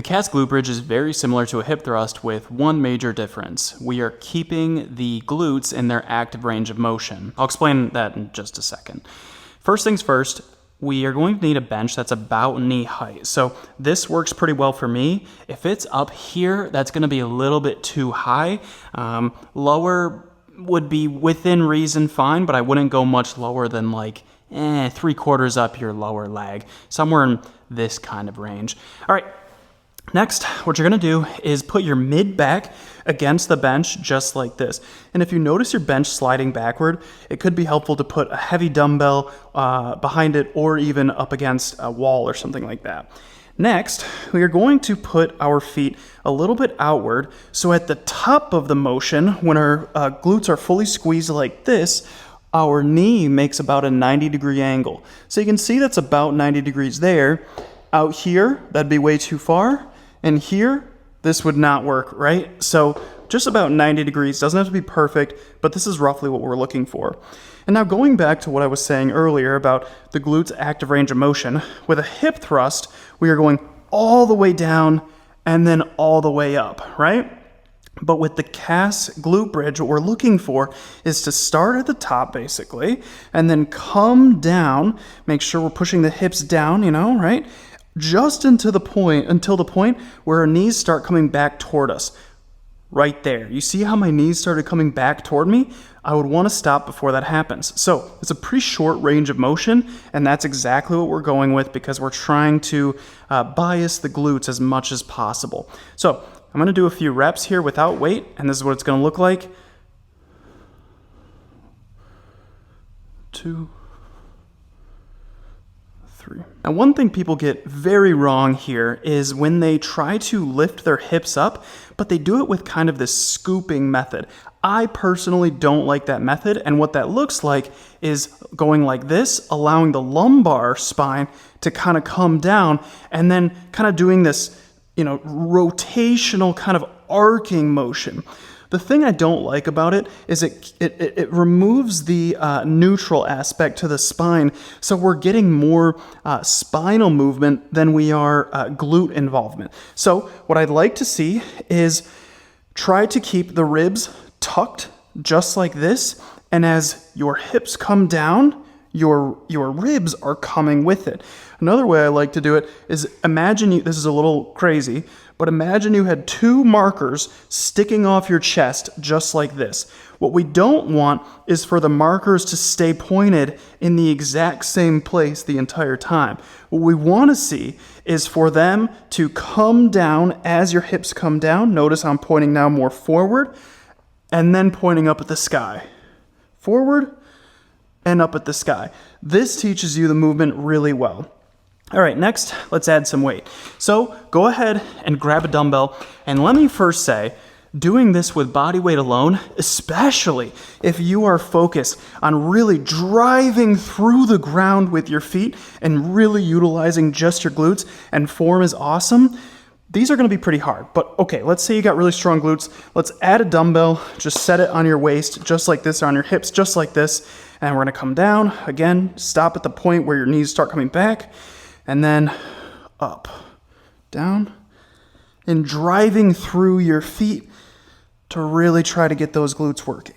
The Kas Glute Bridge is very similar to a hip thrust with one major difference. We are keeping the glutes in their active range of motion. I'll explain that in just a second. First things first, we are going to need a bench that's about knee height. So this works pretty well for me. If it's up here, that's going to be a little bit too high. Lower would be within reason fine, but I wouldn't go much lower than like 3/4 up your lower leg, somewhere in this kind of range. All right. Next, what you're going to do is put your mid back against the bench just like this. And if you notice your bench sliding backward, it could be helpful to put a heavy dumbbell behind it or even up against a wall or something like that. Next, we are going to put our feet a little bit outward. So at the top of the motion, when our glutes are fully squeezed like this, our knee makes about a 90-degree angle. So you can see that's about 90 degrees there. Out here, that'd be way too far. And here, this would not work, right? So just about 90 degrees, doesn't have to be perfect, but this is roughly what we're looking for. And now going back to what I was saying earlier about the glutes' active range of motion, with a hip thrust, we are going all the way down and then all the way up, right? But with the Kas Glute Bridge, what we're looking for is to start at the top, basically, and then come down, make sure we're pushing the hips down, right? Just until the point where our knees start coming back toward us. Right there. You see how my knees started coming back toward me? I would want to stop before that happens. So it's a pretty short range of motion, and that's exactly what we're going with because we're trying to bias the glutes as much as possible. So I'm going to do a few reps here without weight, and this is what it's going to look like. 2, 3. Now, one thing people get very wrong here is when they try to lift their hips up, but they do it with kind of this scooping method. I personally don't like that method, and what that looks like is going like this, allowing the lumbar spine to kind of come down, and then kind of doing this, rotational kind of arcing motion. The thing I don't like about it is it removes the neutral aspect to the spine, so we're getting more spinal movement than we are glute involvement. So what I'd like to see is try to keep the ribs tucked just like this, and as your hips come down, your ribs are coming with it. Another way I like to do it is this is a little crazy, but imagine you had 2 markers sticking off your chest just like this. What we don't want is for the markers to stay pointed in the exact same place the entire time. What we want to see is for them to come down as your hips come down. Notice I'm pointing now more forward and then pointing up at the sky. Forward and up at the sky. This teaches you the movement really well. All right, next, let's add some weight. So go ahead and grab a dumbbell, and let me first say, doing this with body weight alone, especially if you are focused on really driving through the ground with your feet and really utilizing just your glutes, and form is awesome, these are gonna be pretty hard. But okay, let's say you got really strong glutes. Let's add a dumbbell, just set it on your waist, just like this, or on your hips, just like this, and we're gonna come down, again, stop at the point where your knees start coming back, and then up, down, and driving through your feet to really try to get those glutes working.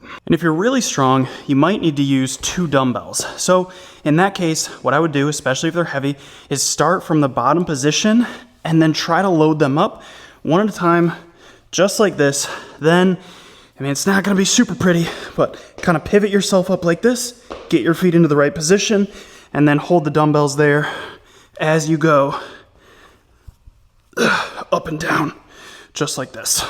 And if you're really strong, you might need to use 2 dumbbells. So in that case, what I would do, especially if they're heavy, is start from the bottom position and then try to load them up one at a time, just like this. Then, it's not gonna be super pretty, but kind of pivot yourself up like this, get your feet into the right position, and then hold the dumbbells there as you go up and down, just like this.